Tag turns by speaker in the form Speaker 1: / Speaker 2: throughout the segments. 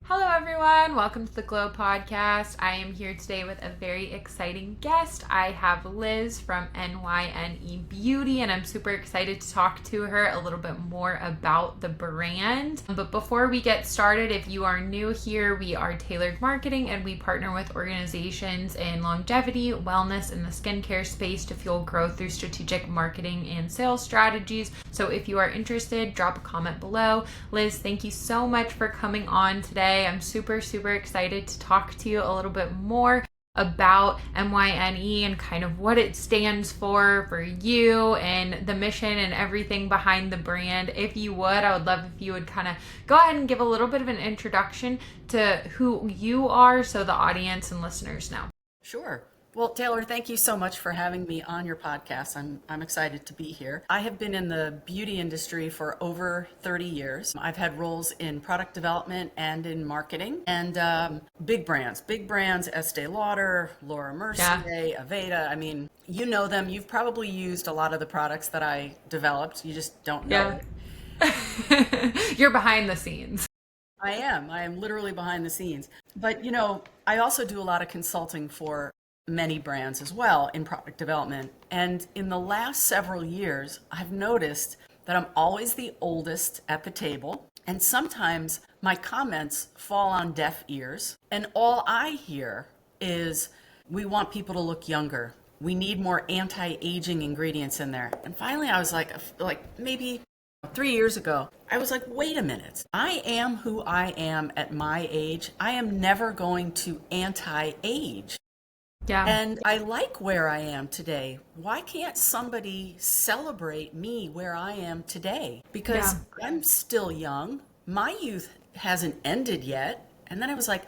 Speaker 1: Hello everyone, welcome to the Glow Podcast. I am here today with a very exciting guest. I have Liz from MYNE Beauty and I'm super excited to talk to her a little bit more about the brand. But before we get started, if you are new here, we are Tailored Marketing and we partner with organizations in longevity, wellness, and the skincare space to fuel growth through strategic marketing and sales strategies. So if you are interested, drop a comment below. Liz, thank you so much for coming on today. I'm super excited to talk to you a little bit more about MYNE and kind of what it stands for you and the mission and everything behind the brand. If you would, I would love if you would kind of go ahead and give a little bit of an introduction to who you are so the audience and listeners know.
Speaker 2: Sure. Well, Taylor, thank you so much for having me on your podcast. I'm excited to be here. I have been in the beauty industry for over 30 years. I've had roles in product development and in marketing and big brands, Estee Lauder, Laura Mercier, Aveda. I mean, you know them. You've probably used a lot of the products that I developed. You just don't know
Speaker 1: it. You're behind the scenes.
Speaker 2: I am literally behind the scenes. But, I also do a lot of consulting for many brands as well in product development. And in the last several years, I've noticed that I'm always the oldest at the table. And sometimes my comments fall on deaf ears. And all I hear is, we want people to look younger. We need more anti-aging ingredients in there. And finally, I was like maybe 3 years ago, I was like, wait a minute. I am who I am at my age. I am never going to anti-age.
Speaker 1: Yeah.
Speaker 2: And I like where I am today. Why can't somebody celebrate me where I am today? Because I'm still young. My youth hasn't ended yet. And then I was like,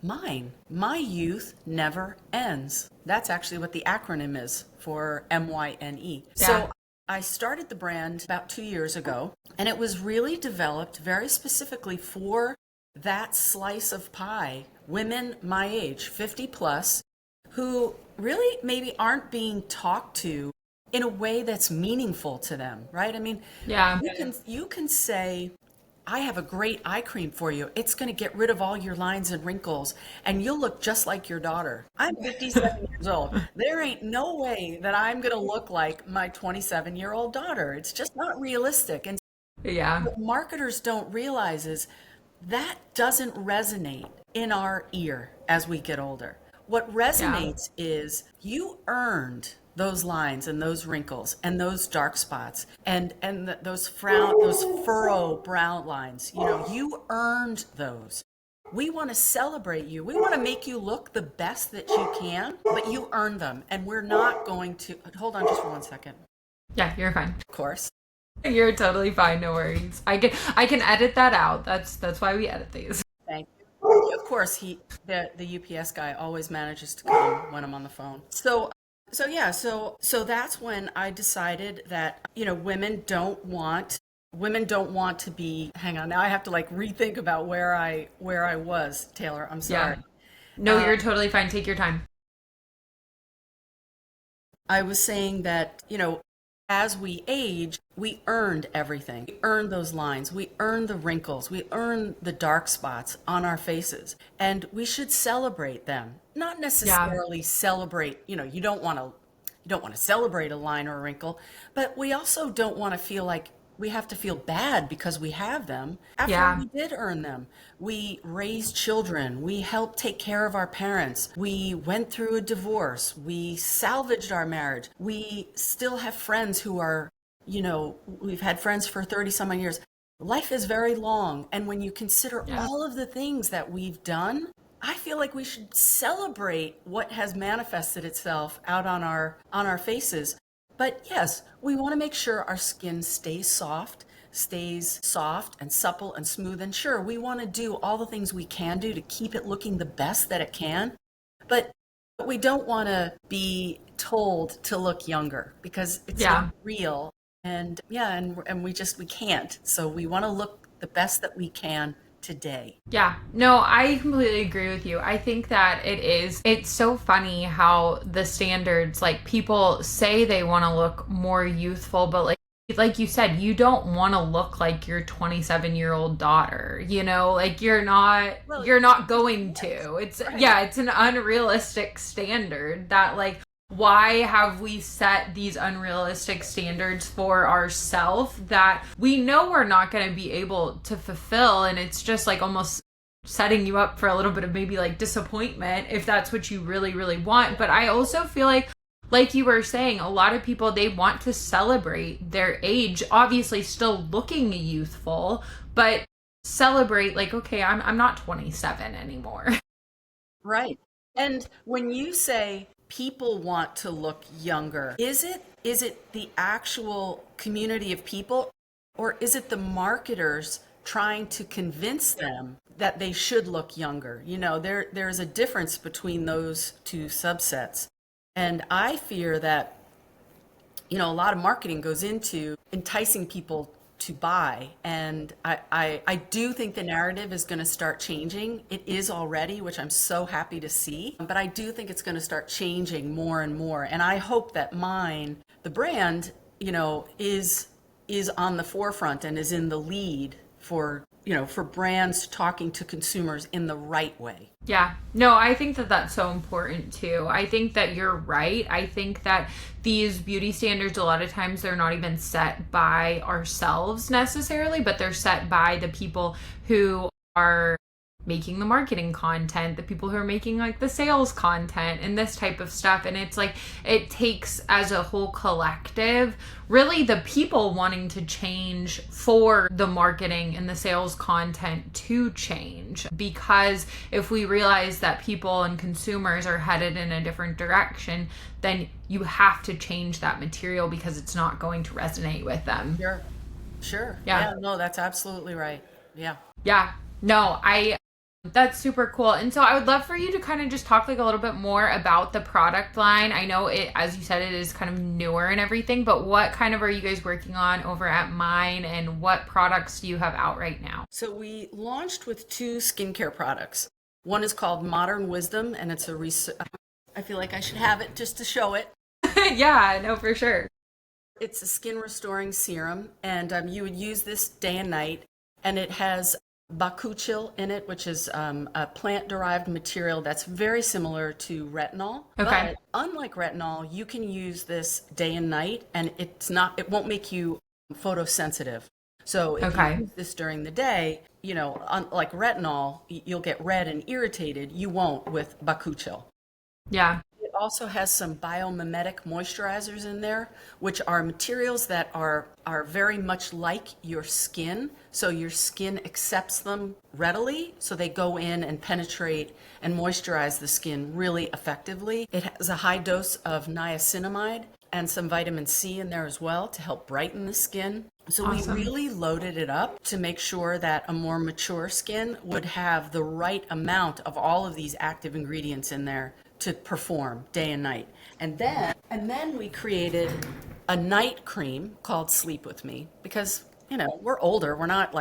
Speaker 2: my youth never ends. That's actually what the acronym is for MYNE.
Speaker 1: Yeah.
Speaker 2: So I started the brand about 2 years ago, and it was really developed very specifically for that slice of pie, women my age, 50 plus, who really maybe aren't being talked to in a way that's meaningful to them, right? I mean, you can say, I have a great eye cream for you. It's going to get rid of all your lines and wrinkles, and you'll look just like your daughter. I'm 57 years old. There ain't no way that I'm going to look like my 27-year-old daughter. It's just not realistic. And what marketers don't realize is that doesn't resonate in our ear as we get older. What resonates is you earned those lines and those wrinkles and those dark spots and those furrow brown lines. You earned those. We want to celebrate you. We want to make you look the best that you can, but you earned them. And we're not going to hold on just for 1 second.
Speaker 1: Yeah, you're fine.
Speaker 2: Of course.
Speaker 1: You're totally fine. No worries. I can edit that out. That's why we edit these.
Speaker 2: Thank you. Of course, the UPS guy always manages to come when I'm on the phone. So that's when I decided that, women don't want to be, hang on, now I have to rethink about where I was, Taylor. I'm sorry.
Speaker 1: No, you're totally fine. Take your time.
Speaker 2: I was saying that, as we age, we earned everything. We earned those lines. We earned the wrinkles. We earned the dark spots on our faces. And we should celebrate them. Not necessarily celebrate, you don't want to celebrate a line or a wrinkle, but we also don't want to feel like we have to feel bad because we have them. After we did earn them. We raised children. We helped take care of our parents. We went through a divorce. We salvaged our marriage. We still have friends who are, we've had friends for 30 some odd years. Life is very long. And when you consider all of the things that we've done, I feel like we should celebrate what has manifested itself out on our faces. But yes, we want to make sure our skin stays soft and supple and smooth. And sure, we want to do all the things we can do to keep it looking the best that it can. But we don't want to be told to look younger because it's not real. And we can't. So we want to look the best that we can today.
Speaker 1: Yeah, no, I completely agree with you. I think that it's so funny how the standards, people say they want to look more youthful, but like you said, you don't want to look like your 27-year-old daughter, like
Speaker 2: Well,
Speaker 1: you're not going
Speaker 2: yes,
Speaker 1: to. It's
Speaker 2: right.
Speaker 1: yeah, it's an unrealistic standard that like why have we set these unrealistic standards for ourselves that we know we're not going to be able to fulfill, and it's just like almost setting you up for a little bit of maybe like disappointment if that's what you really really want. But I also feel like you were saying, a lot of people, they want to celebrate their age, obviously still looking youthful, but celebrate like, okay, I'm not 27 anymore.
Speaker 2: Right. And when you say people want to look younger, is it the actual community of people, or is it the marketers trying to convince them that they should look younger? There's a difference between those two subsets. And I fear that a lot of marketing goes into enticing people to buy. And I do think the narrative is going to start changing. It is already, which I'm so happy to see. But I do think it's going to start changing more and more. And I hope that MYNE, the brand, is on the forefront and is in the lead for brands talking to consumers in the right way.
Speaker 1: Yeah, no, I think that that's so important too. I think that you're right. I think that these beauty standards, a lot of times, they're not even set by ourselves necessarily, but they're set by the people who are making the marketing content, the people who are making like the sales content and this type of stuff. And it's like, it takes as a whole collective, really the people wanting to change for the marketing and the sales content to change. Because if we realize that people and consumers are headed in a different direction, then you have to change that material because it's not going to resonate with them.
Speaker 2: Sure. Sure.
Speaker 1: Yeah.
Speaker 2: Yeah, no, that's absolutely right. Yeah.
Speaker 1: Yeah. No, that's super cool. And so I would love for you to kind of just talk like a little bit more about the product line. I know it, as you said, it is kind of newer and everything, but what kind of are you guys working on over at MYNE, and what products do you have out right now?
Speaker 2: So we launched with two skincare products. One is called Modern Wisdom, and it's I feel like I should have it just to show it.
Speaker 1: Yeah, no, for sure.
Speaker 2: It's a skin restoring serum, and you would use this day and night, and it has bakuchiol in it, which is a plant-derived material that's very similar to retinol.
Speaker 1: Okay.
Speaker 2: But unlike retinol, you can use this day and night, and it won't make you photosensitive. So if you
Speaker 1: Okay.
Speaker 2: use this during the day, like retinol, you'll get red and irritated. You won't with bakuchiol.
Speaker 1: Yeah.
Speaker 2: It also has some biomimetic moisturizers in there, which are materials that are very much like your skin. So your skin accepts them readily. So they go in and penetrate and moisturize the skin really effectively. It has a high dose of niacinamide and some vitamin C in there as well to help brighten the skin. So
Speaker 1: Awesome.
Speaker 2: we really loaded it up to make sure that a more mature skin would have the right amount of all of these active ingredients in there to perform day and night. And then we created a night cream called Sleep With Me because, we're older, we're not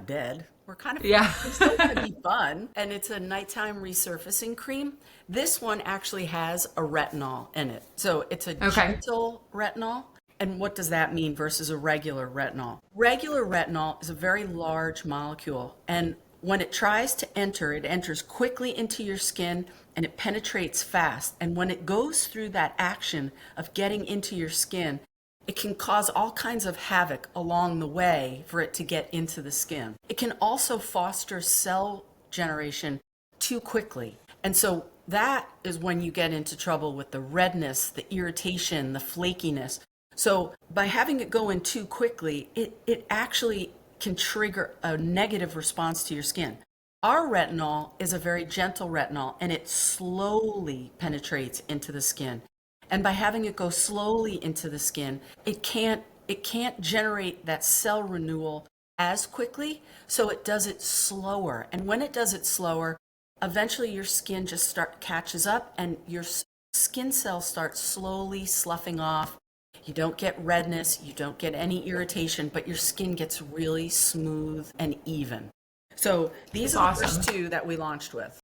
Speaker 2: dead. We're kind of
Speaker 1: Yeah.
Speaker 2: it's still going to be fun, and it's a nighttime resurfacing cream. This one actually has a retinol in it. So it's a
Speaker 1: Okay.
Speaker 2: gentle retinol. And what does that mean versus a regular retinol? Regular retinol is a very large molecule, and when it tries to enter, it enters quickly into your skin and it penetrates fast. And when it goes through that action of getting into your skin, it can cause all kinds of havoc along the way for it to get into the skin. It can also foster cell generation too quickly. And so that is when you get into trouble with the redness, the irritation, the flakiness. So by having it go in too quickly, it actually can trigger a negative response to your skin. Our retinol is a very gentle retinol, and it slowly penetrates into the skin. And by having it go slowly into the skin, it can't generate that cell renewal as quickly, so it does it slower. And when it does it slower, eventually your skin just catches up, and your skin cells start slowly sloughing off. You don't get redness, you don't get any irritation, but your skin gets really smooth and even. So these
Speaker 1: It's
Speaker 2: are the
Speaker 1: awesome.
Speaker 2: first two that we launched with.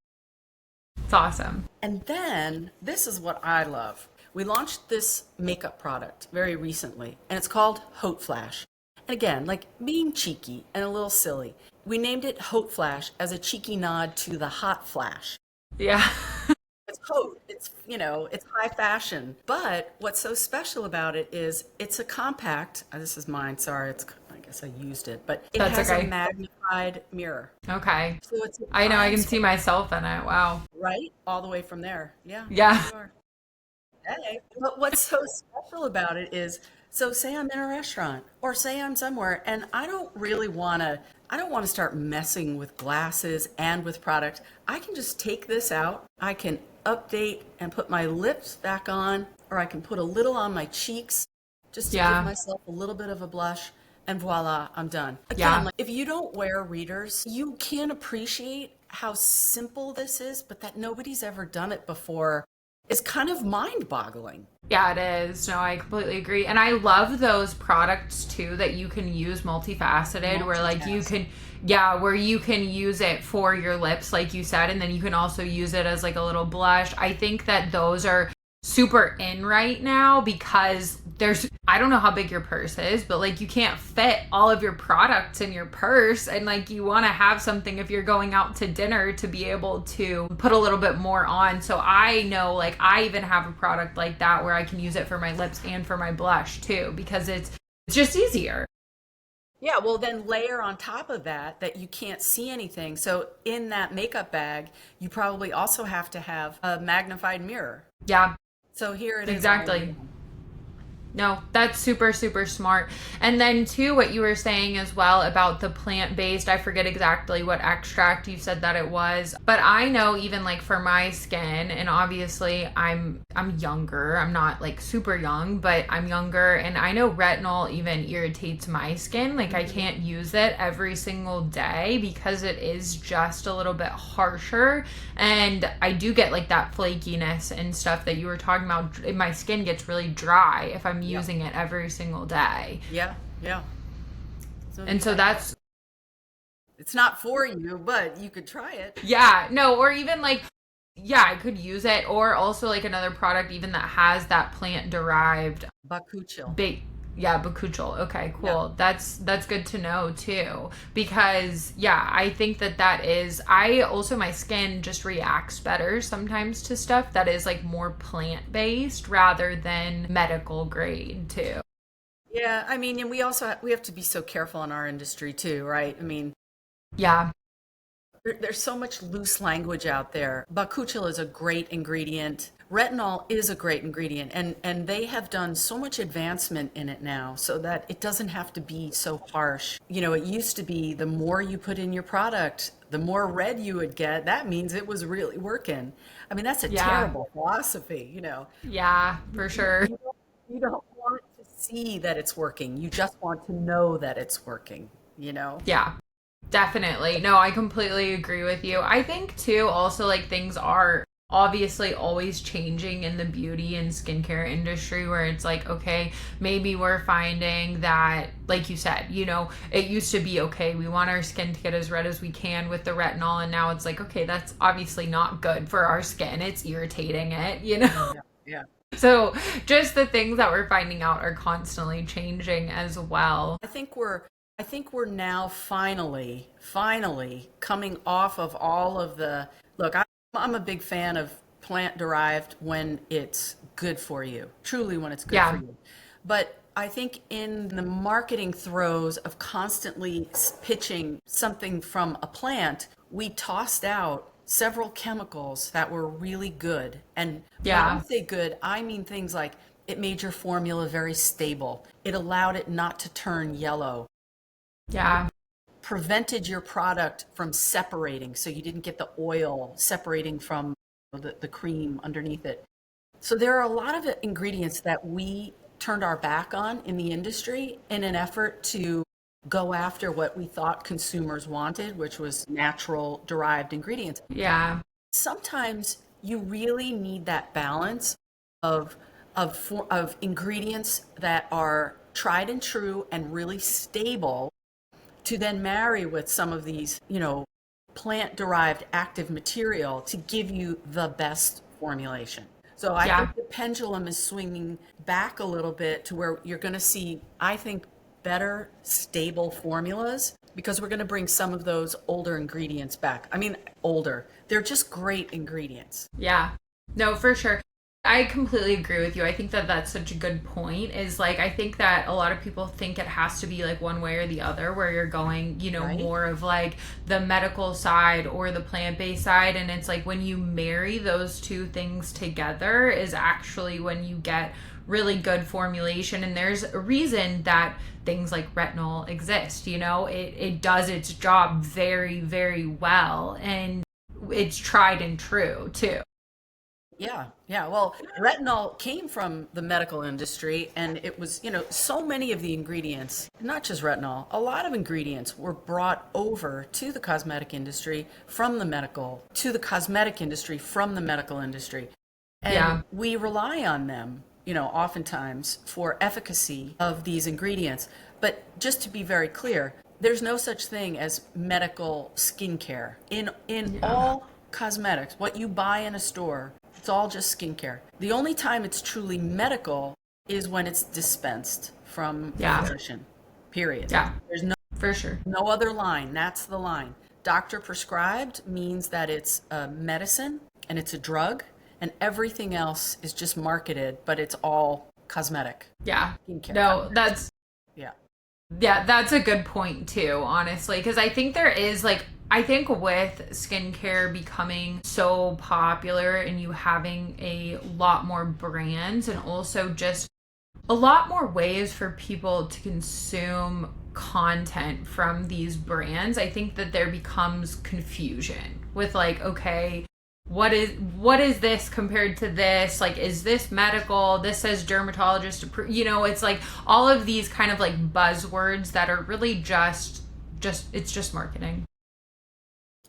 Speaker 1: It's awesome.
Speaker 2: And then this is what I love. We launched this makeup product very recently, and it's called Hote Flash. And again, like being cheeky and a little silly, we named it Hote Flash as a cheeky nod to the hot flash.
Speaker 1: Yeah.
Speaker 2: It's Hote. It's high fashion. But what's so special about it is it's a compact. This is mine. Sorry, I guess I used it, but it
Speaker 1: That's
Speaker 2: has a
Speaker 1: okay.
Speaker 2: magnified mirror.
Speaker 1: Okay.
Speaker 2: So it's a
Speaker 1: I know, I can
Speaker 2: times
Speaker 1: see myself in it. Wow.
Speaker 2: right all the way from there. Yeah, there
Speaker 1: Yeah.
Speaker 2: you are. Hey. But what's so special about it is, so say I'm in a restaurant or say I'm somewhere and I don't want to start messing with glasses and with product. I can just take this out. I can update and put my lips back on, or I can put a little on my cheeks just to give
Speaker 1: Yeah.
Speaker 2: myself a little bit of a blush. And voila, I'm done. Again,
Speaker 1: Yeah.
Speaker 2: like, if you don't wear readers, you can't appreciate how simple this is, but that nobody's ever done it before is kind of mind boggling.
Speaker 1: Yeah, it is. No, I completely agree. And I love those products too that you can use multifaceted, where like you
Speaker 2: Multitask.
Speaker 1: can, yeah, where you can use it for your lips, like you said, and then you can also use it as like a little blush. I think that those are super in right now because I don't know how big your purse is, but like you can't fit all of your products in your purse, and like you want to have something if you're going out to dinner to be able to put a little bit more on. So I know, like, I even have a product like that where I can use it for my lips and for my blush too, because it's just easier.
Speaker 2: Yeah, well, then layer on top of that you can't see anything. So in that makeup bag, you probably also have to have a magnified mirror.
Speaker 1: Yeah,
Speaker 2: So here it is all in
Speaker 1: exactly.
Speaker 2: one.
Speaker 1: No, that's super, super smart. And then, too, what you were saying as well about the plant-based, I forget exactly what extract you said that it was, but I know even like for my skin, and obviously I'm younger. I'm not like super young, but I'm younger, and I know retinol even irritates my skin. Like I can't use it every single day because it is just a little bit harsher, and I do get like that flakiness and stuff that you were talking about. My skin gets really dry if I'm
Speaker 2: Yep.
Speaker 1: using it every single day.
Speaker 2: Yeah, yeah. So
Speaker 1: And so
Speaker 2: yeah,
Speaker 1: that's,
Speaker 2: it's not for you, but you could try it.
Speaker 1: yeah, no, or even like, yeah, I could use it, or also like another product even that has that plant derived
Speaker 2: Bakuchill.
Speaker 1: bait. Yeah, bakuchiol. Okay,
Speaker 2: Yeah.
Speaker 1: cool. That's good to know too, because yeah, I think that is, I also, my skin just reacts better sometimes to stuff that is like more plant based rather than medical grade too.
Speaker 2: Yeah, I mean, and we have to be so careful in our industry too, right? I mean,
Speaker 1: Yeah.
Speaker 2: there's so much loose language out there. Bakuchiol is a great ingredient. Retinol is a great ingredient, and they have done so much advancement in it now so that it doesn't have to be so harsh. It used to be the more you put in your product, the more red you would get. That means it was really working. I mean, that's a
Speaker 1: Yeah.
Speaker 2: terrible philosophy.
Speaker 1: Yeah, for sure.
Speaker 2: You don't want to see that it's working. You just want to know that it's working.
Speaker 1: Yeah. Definitely. No, I completely agree with you. I think too, also, like, things are obviously always changing in the beauty and skincare industry, where it's like, okay, maybe we're finding that, like you said, it used to be, okay, we want our skin to get as red as we can with the retinol, and now it's like, okay, that's obviously not good for our skin. It's irritating it.
Speaker 2: Yeah, yeah.
Speaker 1: So just the things that we're finding out are constantly changing as well.
Speaker 2: I think we're now finally coming off of all of the look. I'm a big fan of plant derived when it's good for you, truly when it's good for
Speaker 1: Yeah.
Speaker 2: you. But I think in the marketing throes of constantly pitching something from a plant, we tossed out several chemicals that were really good. And when I
Speaker 1: Yeah.
Speaker 2: say good, I mean things like it made your formula very stable. It allowed it not to turn yellow,
Speaker 1: Yeah.
Speaker 2: prevented your product from separating so you didn't get the oil separating from the cream underneath it. So there are a lot of ingredients that we turned our back on in the industry in an effort to go after what we thought consumers wanted, which was natural derived ingredients.
Speaker 1: Yeah.
Speaker 2: Sometimes you really need that balance of of ingredients that are tried and true and really stable to then marry with some of these, plant derived active material to give you the best formulation. So I
Speaker 1: Yeah.
Speaker 2: think the pendulum is swinging back a little bit to where you're going to see, I think, better, stable formulas because we're going to bring some of those older ingredients back. I mean, older. They're just great ingredients.
Speaker 1: Yeah. No, for sure. I completely agree with you. I think that that's such a good point. Is like, I think that a lot of people think it has to be like one way or the other, where you're going,
Speaker 2: Right?
Speaker 1: more of like the medical side or the plant based side. And it's like when you marry those two things together, is actually when you get really good formulation. And there's a reason that things like retinol exist. It does its job very, very well. And it's tried and true too.
Speaker 2: Yeah, yeah. Well, retinol came from the medical industry, and it was, so many of the ingredients, not just retinol, a lot of ingredients were brought over to the cosmetic industry from the medical, to the cosmetic industry from the medical industry. And
Speaker 1: Yeah.
Speaker 2: we rely on them, oftentimes for efficacy of these ingredients. But just to be very clear, there's no such thing as medical skincare. In
Speaker 1: Yeah.
Speaker 2: all cosmetics, what you buy in a store, it's all just skincare. The only time it's truly medical is when it's dispensed from a
Speaker 1: Yeah.
Speaker 2: physician. Period.
Speaker 1: Yeah.
Speaker 2: There's
Speaker 1: For sure.
Speaker 2: no other line. That's the line. Doctor prescribed means that it's a medicine and it's a drug, and everything else is just marketed, but it's all cosmetic,
Speaker 1: Yeah.
Speaker 2: skincare.
Speaker 1: No, that's
Speaker 2: Yeah.
Speaker 1: yeah, that's a good point too, honestly, because I think there is like I think with skincare becoming so popular and you having a lot more brands and also just a lot more ways for people to consume content from these brands, I think that there becomes confusion with like, okay, what is this compared to this? Like, is this medical? This says dermatologist approved. It's like all of these kind of like buzzwords that are really just it's just marketing.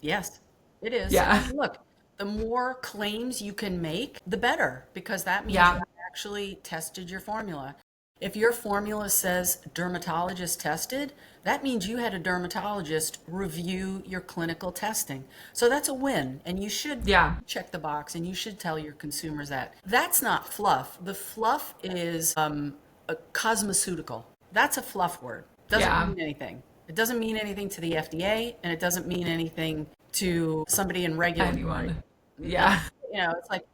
Speaker 2: Yes, it is.
Speaker 1: Yeah.
Speaker 2: And look, the more claims you can make, the better, because that means you
Speaker 1: Yeah.
Speaker 2: actually tested your formula. If your formula says dermatologist tested, that means you had a dermatologist review your clinical testing. So that's a win, and you should
Speaker 1: Yeah.
Speaker 2: check the box and you should tell your consumers that. That's not fluff. The fluff is a cosmeceutical. That's a fluff word. Doesn't
Speaker 1: Yeah.
Speaker 2: mean anything. It doesn't mean anything to the FDA, and it doesn't mean anything to somebody in regulatory.
Speaker 1: Anyone.
Speaker 2: It,
Speaker 1: Yeah.
Speaker 2: it's like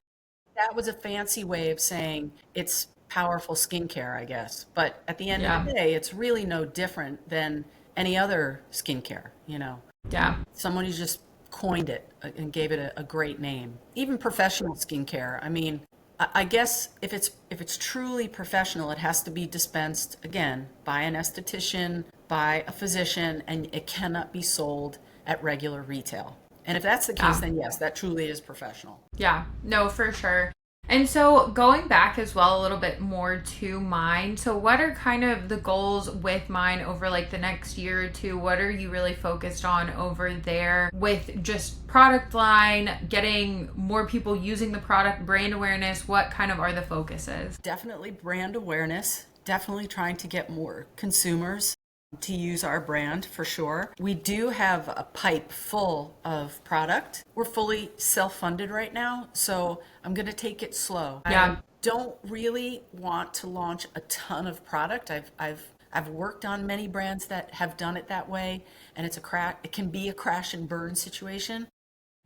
Speaker 2: that was a fancy way of saying it's powerful skincare, I guess. But at the end of
Speaker 1: Yeah.
Speaker 2: the day, it's really no different than any other skincare.
Speaker 1: Yeah.
Speaker 2: Someone who just coined it and gave it a great name. Even professional skincare. I mean, I guess if it's truly professional, it has to be dispensed again by an esthetician, by a physician, and it cannot be sold at regular retail. And if that's the case,
Speaker 1: Yeah.
Speaker 2: then yes, that truly is professional.
Speaker 1: Yeah, no, for sure. And so going back as well a little bit more to MYNE. So what are kind of the goals with MYNE over like the next year or two? What are you really focused on over there with just product line, getting more people using the product, brand awareness? What kind of are the focuses?
Speaker 2: Definitely brand awareness, definitely trying to get more consumers to use our brand for sure. We do have a pipe full of product. We're fully self-funded right now, so I'm going to take it slow. I
Speaker 1: Yeah.
Speaker 2: don't really want to launch a ton of product. I've worked on many brands that have done it that way, and it can be a crash and burn situation.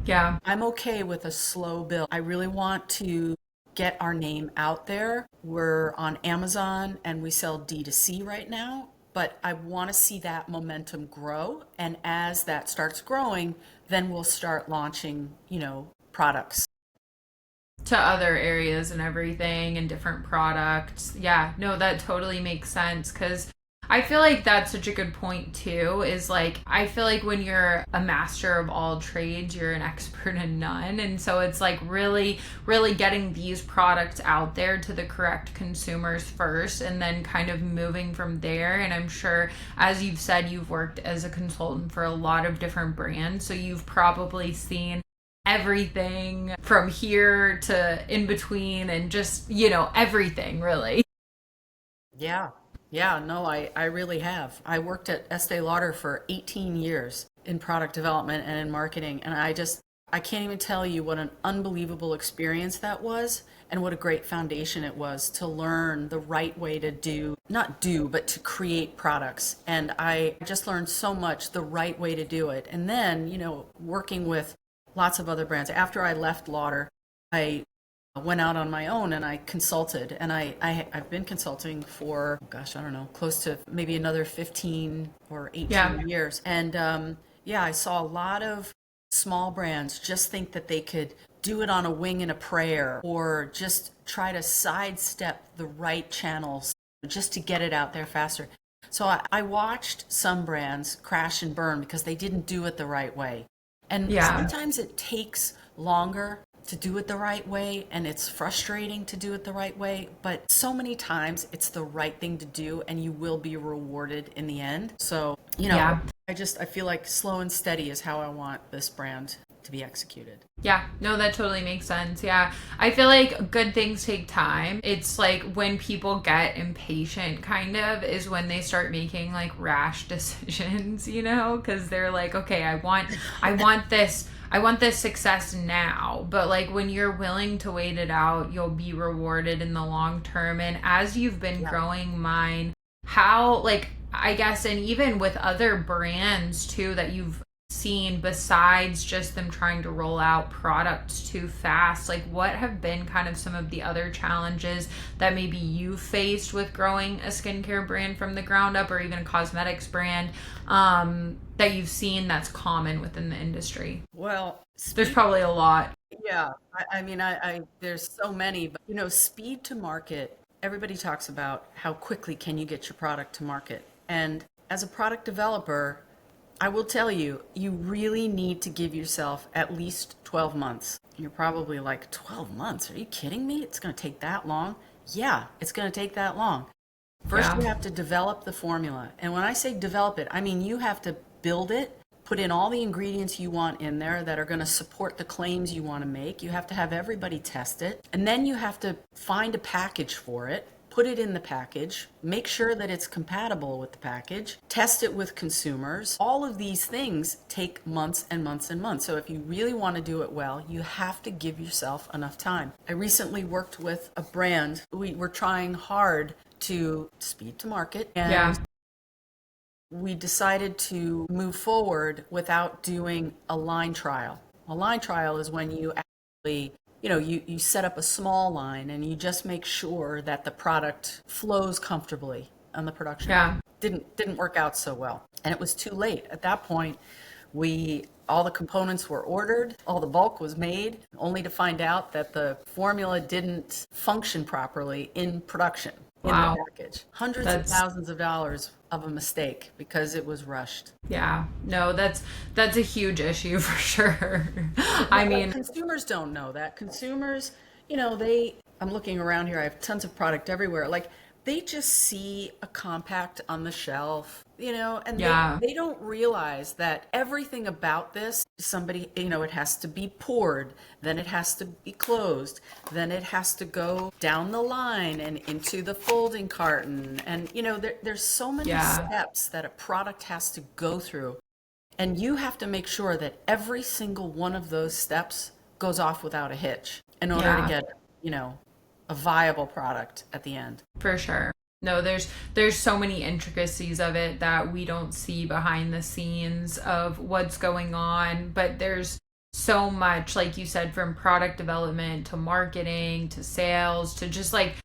Speaker 1: Yeah.
Speaker 2: I'm okay with a slow build. I really want to get our name out there. We're on Amazon and we sell D2C right now, but I want to see that momentum grow. And as that starts growing, then we'll start launching, products.
Speaker 1: To other areas and everything and different products. Yeah, no, that totally makes sense because I feel like that's such a good point too. Is like, I feel like when you're a master of all trades, you're an expert in none. And so it's like really, really getting these products out there to the correct consumers first and then kind of moving from there. And I'm sure, as you've said, you've worked as a consultant for a lot of different brands. So you've probably seen everything from here to in between and just, everything really.
Speaker 2: Yeah. Yeah, no, I really have. I worked at Estee Lauder for 18 years in product development and in marketing, and I can't even tell you what an unbelievable experience that was and what a great foundation it was to learn the right way to but to create products. And I just learned so much the right way to do it. And then, working with lots of other brands. After I left Lauder, I went out on my own and I consulted. And I've been consulting for, gosh, I don't know, close to maybe another 15 or 18 years. And I saw a lot of small brands just think that they could do it on a wing and a prayer, or just try to sidestep the right channels just to get it out there faster. So I watched some brands crash and burn because they didn't do it the right way. And sometimes it takes longer to do it the right way, and it's frustrating to do it the right way, but so many times it's the right thing to do and you will be rewarded in the end. So, I feel like slow and steady is how I want this brand to be executed.
Speaker 1: Yeah, no, that totally makes sense. Yeah. I feel like good things take time. It's like when people get impatient kind of is when they start making like rash decisions, because they're like, okay, I want this success now. But like when you're willing to wait it out, you'll be rewarded in the long term. And as you've been growing MYNE, how, like, I guess, and even with other brands too that you've seen besides just them trying to roll out products too fast, like what have been kind of some of the other challenges that maybe you faced with growing a skincare brand from the ground up, or even a cosmetics brand, that you've seen that's common within the industry?
Speaker 2: Well,
Speaker 1: There's probably a lot.
Speaker 2: Yeah, I there's so many, but speed to market. Everybody talks about how quickly can you get your product to market. And as a product developer, I will tell you, you really need to give yourself at least 12 months. You're probably like, 12 months? Are you kidding me? It's going to take that long? Yeah, it's going to take that long. First, you have to develop the formula. And when I say develop it, I mean you have to build it, put in all the ingredients you want in there that are going to support the claims you want to make. You have to have everybody test it. And then you have to find a package for it, put it in the package, make sure that it's compatible with the package, test it with consumers. All of these things take months and months and months. So if you really want to do it well, you have to give yourself enough time. I recently worked with a brand. We were trying hard to speed to market, and we decided to move forward without doing a line trial. A line trial is when you actually you set up a small line and you just make sure that the product flows comfortably on the production. Didn't work out so well. And it was too late. At that point, all the components were ordered, all the bulk was made, only to find out that the formula didn't function properly in production, in the package. Hundreds of thousands of dollars of a mistake because it was rushed.
Speaker 1: Yeah, no, that's a huge issue for sure. I mean,
Speaker 2: consumers don't know that. Consumers, I'm looking around here, I have tons of product everywhere. Like, they just see a compact on the shelf, and they don't realize that everything about this, it has to be poured, then it has to be closed, then it has to go down the line and into the folding carton. And, there's so many steps that a product has to go through. And you have to make sure that every single one of those steps goes off without a hitch in order to get, a viable product at the end.
Speaker 1: For sure. No, there's so many intricacies of it that we don't see behind the scenes of what's going on, but there's so much, like you said, from product development to marketing to sales to just like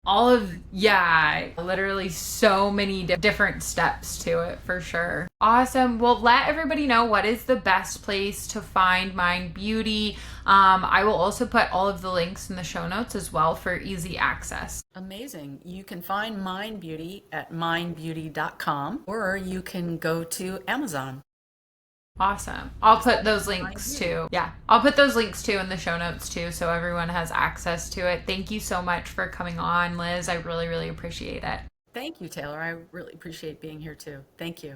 Speaker 1: all of, literally so many different steps to it, for sure. Awesome. Well, let everybody know what is the best place to find MYNE Beauty. I will also put all of the links in the show notes as well for easy access.
Speaker 2: Amazing. You can find MYNE Beauty at mynebeauty.com, or you can go to Amazon.
Speaker 1: Awesome. I'll put those links too. I'll put those links too in the show notes too, so everyone has access to it. Thank you so much for coming on, Liz. I really, really appreciate it.
Speaker 2: Thank you, Taylor. I really appreciate being here too. Thank you.